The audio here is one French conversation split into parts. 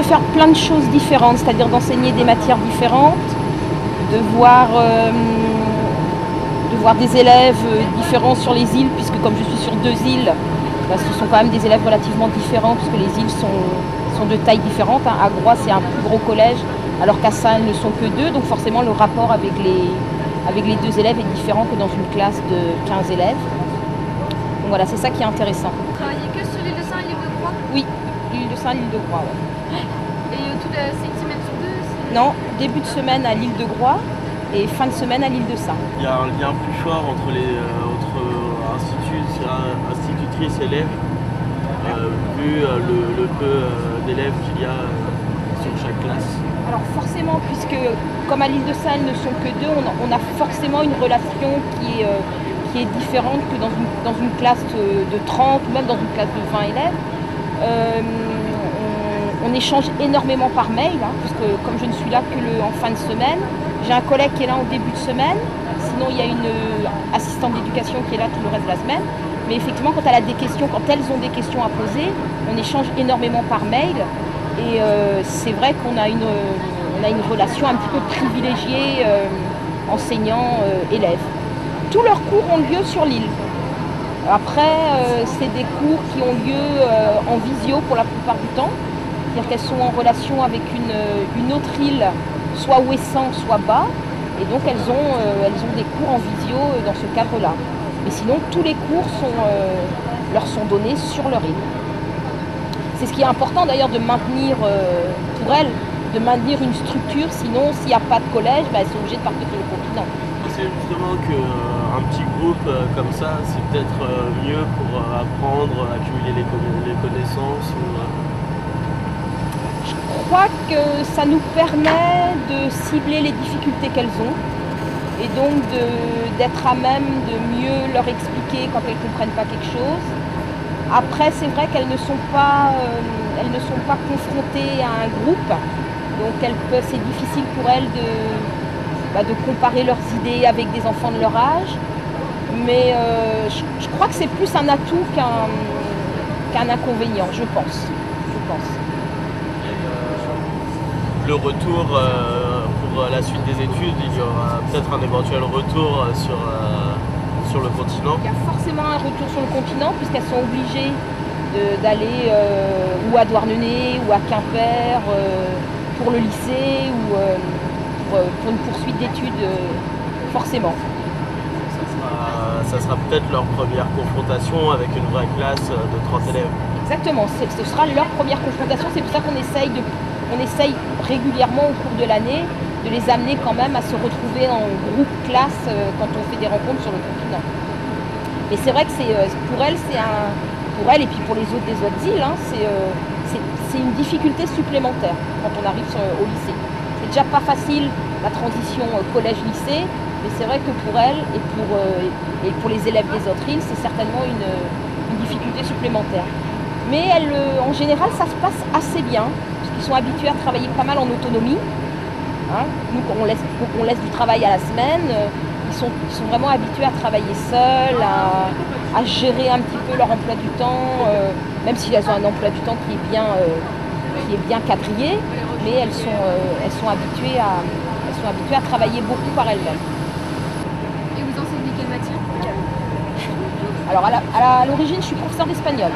de faire plein de choses différentes, c'est-à-dire d'enseigner des matières différentes, de voir des élèves différents sur les îles, puisque comme je suis sur 2 îles, bah, ce sont quand même des élèves relativement différents, puisque les îles sont de tailles différentes. Hein. À Groix, c'est un plus gros collège, alors qu'à Saint, elles ne sont que 2, donc forcément le rapport avec les 2 élèves est différent que dans une classe de 15 élèves. Donc voilà, c'est ça qui est intéressant. Vous travaillez que sur l'île de Saint et l'île de Groix? Oui, l'île de Saint, l'île de Groix, ouais. Et c'est une semaine sur 2? Non, début de semaine à l'île de Groix et fin de semaine à l'île de Saint. Il y a un lien plus fort entre institutrices et élèves, vu le peu d'élèves qu'il y a sur chaque classe. Alors forcément, puisque comme à l'île de Saint, elles ne sont que 2, on a forcément une relation qui est différente que dans une classe de 30 ou même dans une classe de 20 élèves. On échange énormément par mail, hein, puisque comme je ne suis là que en fin de semaine, j'ai un collègue qui est là en début de semaine, sinon il y a une assistante d'éducation qui est là tout le reste de la semaine. Mais effectivement, quand elles ont des questions à poser, on échange énormément par mail. Et c'est vrai qu'on a une relation un petit peu privilégiée enseignant-élève. Tous leurs cours ont lieu sur l'île. Après, c'est des cours qui ont lieu en visio pour la plupart du temps. C'est-à-dire qu'elles sont en relation avec une autre île, soit Ouessant, soit Bas. Et donc elles ont des cours en visio dans ce cadre-là. Mais sinon, tous les cours leur sont donnés sur leur île. C'est ce qui est important d'ailleurs de maintenir, pour elles, de maintenir une structure. Sinon, s'il n'y a pas de collège, elles sont obligées de partir sur le continent. C'est justement qu'un petit groupe comme ça, c'est peut-être mieux pour apprendre, accumuler les connaissances. Je crois que ça nous permet de cibler les difficultés qu'elles ont et donc d'être à même de mieux leur expliquer quand elles ne comprennent pas quelque chose. Après, c'est vrai qu'elles ne sont pas confrontées à un groupe, donc c'est difficile pour elles de comparer leurs idées avec des enfants de leur âge. Mais je crois que c'est plus un atout qu'un inconvénient, je pense. Le retour pour la suite des études, il y aura peut-être un éventuel retour sur le continent. Il y a forcément un retour sur le continent puisqu'elles sont obligées d'aller ou à Douarnenez ou à Quimper pour le lycée ou pour une poursuite d'études, forcément. Ça sera peut-être leur première confrontation avec une vraie classe de 30 élèves. Exactement, ce sera leur première confrontation, c'est pour ça qu'on essaye régulièrement au cours de l'année de les amener quand même à se retrouver en groupe classe quand on fait des rencontres sur le continent. Mais c'est vrai que pour elles et puis pour les autres des autres îles, hein, c'est une difficulté supplémentaire quand on arrive au lycée. C'est déjà pas facile la transition collège-lycée, mais c'est vrai que pour elles et pour les élèves des autres îles, c'est certainement une difficulté supplémentaire. Mais en général, ça se passe assez bien, puisqu'ils sont habitués à travailler pas mal en autonomie. Hein. Nous, on laisse du travail à la semaine, ils sont vraiment habitués à travailler seuls, à gérer un petit peu leur emploi du temps, même si elles ont un emploi du temps qui est bien quadrillé, mais elles sont habituées à travailler beaucoup par elles-mêmes. Et vous enseignez quelle matière? Alors à l'origine, je suis professeure d'espagnol.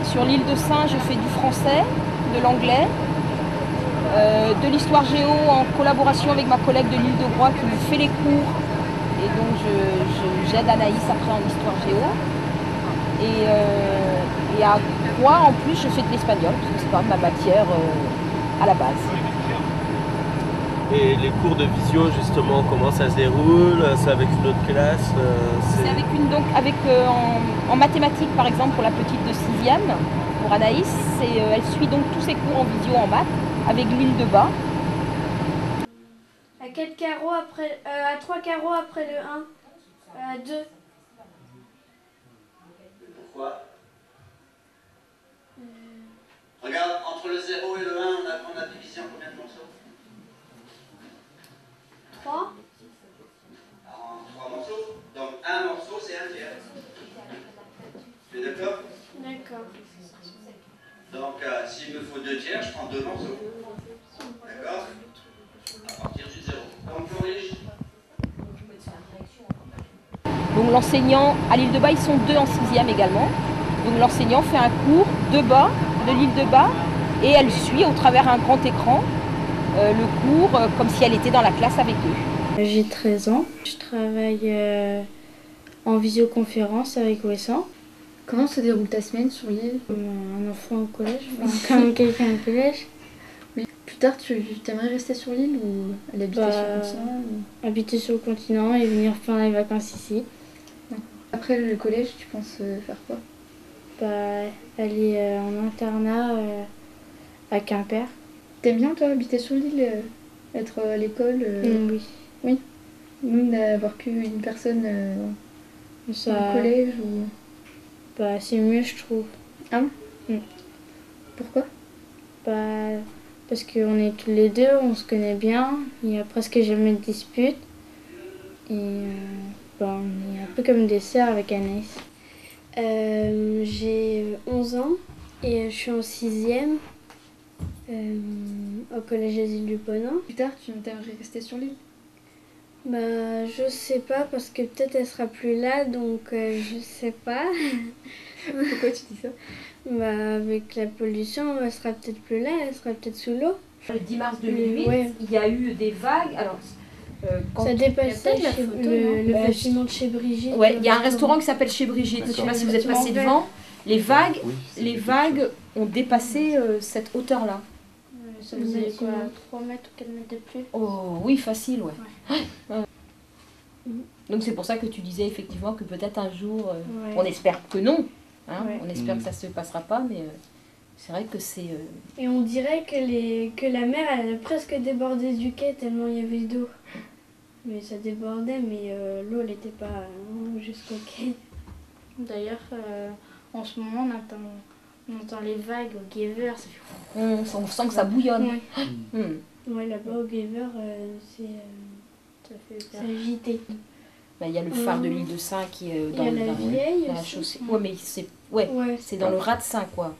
Sur l'île de Saint, je fais du français, de l'anglais, de l'histoire géo en collaboration avec ma collègue de l'île de Groix qui me fait les cours. Et donc j'aide Anaïs après en histoire géo. Et à Groix, en plus, je fais de l'espagnol, parce que c'est quand même ma matière à la base. Et les cours de visio, justement, comment ça se déroule? C'est avec une autre classe? C'est en mathématiques, par exemple, pour la petite de 6e, pour Anaïs. Elle suit donc tous ses cours en visio en maths, avec l'île de Bas. À 4 carreaux après, à 3 carreaux après le 1, 2. Pourquoi? Regarde, entre le 0 et le 1, on a divisé en combien de morceaux? 3. En 3 morceaux. Donc un morceau, c'est un tiers. Tu es d'accord? D'accord. Donc s'il me faut 2 tiers, je prends 2 morceaux. l'enseignant à l'île de Bas, ils sont 2 en 6e également. Donc l'enseignant fait un cours de bas, de l'île de Bas, et elle suit au travers un grand écran le cours comme si elle était dans la classe avec eux. J'ai 13 ans, je travaille en visioconférence avec Wessan. Comment se déroule ta semaine sur l'île? Comme un enfant au collège, comme quelqu'un au collège. Oui. Plus tard, tu aimerais rester sur l'île ou aller habiter sur le continent Habiter sur le continent et venir faire les vacances ici. Après le collège, tu penses faire quoi? Aller en internat à Quimper. T'aimes bien toi habiter sur l'île, être à l'école? Oui. Oui. Même n'avoir qu'une personne Ça, au collège ou... c'est mieux je trouve. Ah bon? Pourquoi? Parce qu'on est tous les deux, on se connaît bien, il n'y a presque jamais de dispute. Et on est un peu comme des sœurs avec Anaïs. J'ai 11 ans et je suis en 6e au collège des îles du Ponant. Plus tard, tu aimerais rester sur l'île? Je sais pas parce que peut-être elle sera plus là donc je sais pas. Pourquoi tu dis ça? Avec la pollution, elle sera peut-être plus là, elle sera peut-être sous l'eau. Le 10 mars 2008, Ouais. il y a eu des vagues. Alors, quand Ça dépassait la chez- photo, le non bâtiment de chez Brigitte. ouais, il y a un restaurant qui s'appelle Chez Brigitte. Je ne sais pas si vous êtes passé devant. Les vagues ont dépassé cette hauteur-là. Ça faisait quoi, 3 mètres ou 4 mètres de plus? Oh oui, facile, ouais. Ouais. Donc c'est pour ça que tu disais effectivement que peut-être un jour, Ouais. on espère que non, hein, Ouais. on espère que ça se passera pas, mais c'est vrai que c'est... Et on dirait que la mer elle a presque débordé du quai tellement il y avait d'eau. Mais ça débordait, mais l'eau elle n'était pas jusqu'au quai. D'ailleurs, en ce moment on entend les vagues au Giver. Ça fait... on sent que ça bouillonne. Ouais. Hmm. Là-bas au Giver, ça fait agité. Ben, il y a le phare de l'île de Saint qui est Il y dans, a la vieille dans la aussi. chaussée. Ouais, mais c'est dans le rat de Saint, quoi.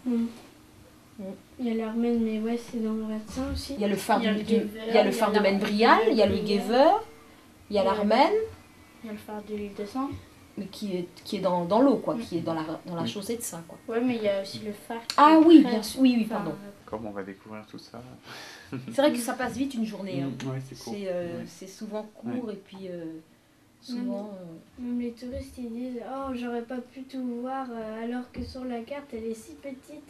Il y a l'Armène, mais ouais, c'est dans le Ratsin aussi. Il y a le phare Il y a de, le du- Giver, il y a le phare de Benbrial, il y a le Gever, il y a l'Armène, Il y a le phare de l'île de Saint. mais qui est dans l'eau, quoi, qui est dans la chaussée de Saint, quoi. Ouais, mais il y a aussi le phare. Ah oui, bien sûr, oui, pardon. Comment on va découvrir tout ça? C'est vrai que ça passe vite une journée. Hein. Ouais, c'est cool. C'est souvent court et puis souvent... Même les touristes ils disent oh j'aurais pas pu tout voir alors que sur la carte elle est si petite.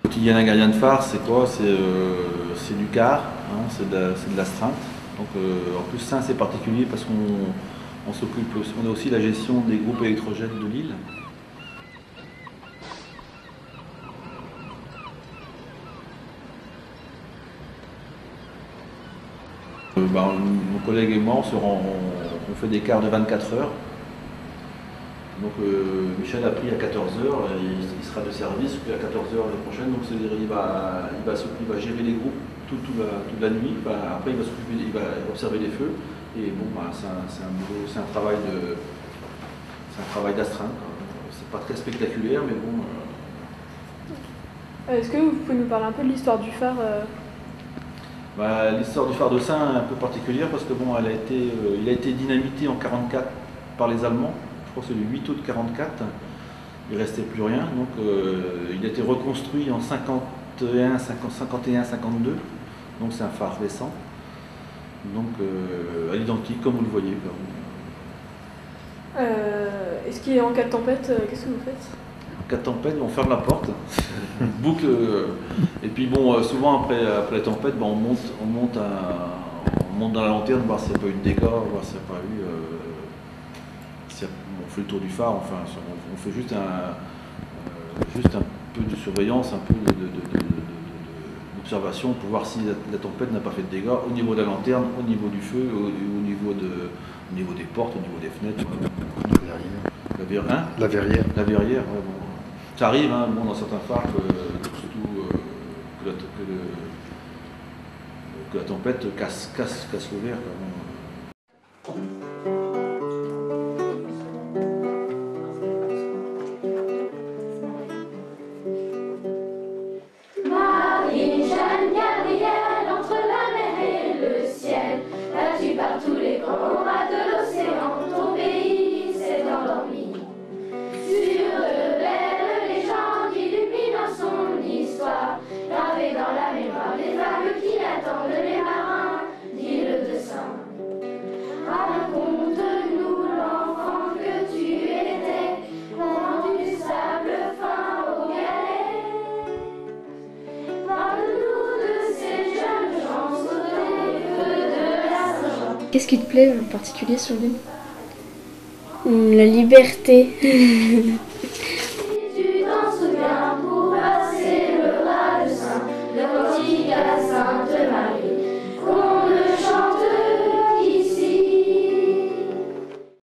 Quotidien d'un gardien de phare, c'est quoi? C'est du quart, hein, c'est de l'astreinte. Donc en plus ça c'est particulier parce qu'on s'occupe, on a aussi la gestion des groupes électrogènes de l'île. Mon collègue et moi on fait des quarts de 24 heures. Donc Michel a pris à 14h, il sera de service, puis à 14h la prochaine, donc c'est-à-dire il va gérer les groupes toute la nuit, après il va observer les feux, et bon c'est un travail d'astreinte, c'est pas très spectaculaire mais bon. Est-ce que vous pouvez nous parler un peu de l'histoire du phare L'histoire du phare de Saint est un peu particulière parce que bon, il a été dynamité en 1944 par les Allemands. Je crois que c'est le 8 août 1944, il ne restait plus rien, donc il a été reconstruit en 51, 52, donc c'est un phare récent, donc à l'identique comme vous le voyez. Est-ce qu'il est en cas de tempête, qu'est-ce que vous faites? En cas de tempête, on ferme la porte, boucle, et puis bon, souvent après la tempête, on monte dans la lanterne, voir s'il n'y a pas eu de dégâts, voir s'il n'y a pas eu... on fait le tour du phare, enfin, on fait juste un peu de surveillance, un peu d'observation pour voir si la tempête n'a pas fait de dégâts au niveau de la lanterne, au niveau du feu, au niveau des portes, au niveau des fenêtres. La verrière. La verrière, ouais, bon. Ça arrive, hein, bon, dans certains phares, surtout que la tempête casse le verre. Marie, Jeanne, Gabrielle, entre la mer et le ciel, battu par tous les grands rats de l'océan, ton pays s'est endormi. Sur de belles légendes illuminant son histoire, gravées dans la mémoire des vagues qui attendent les marins d'île de sang. Raconte-nous l'enfant que tu étais, dans du sable fin au galet. Parle-nous de ces jeunes gens sautés de la Saint-Jean. Qu'est-ce qui te plaît en particulier sur l'île? La liberté.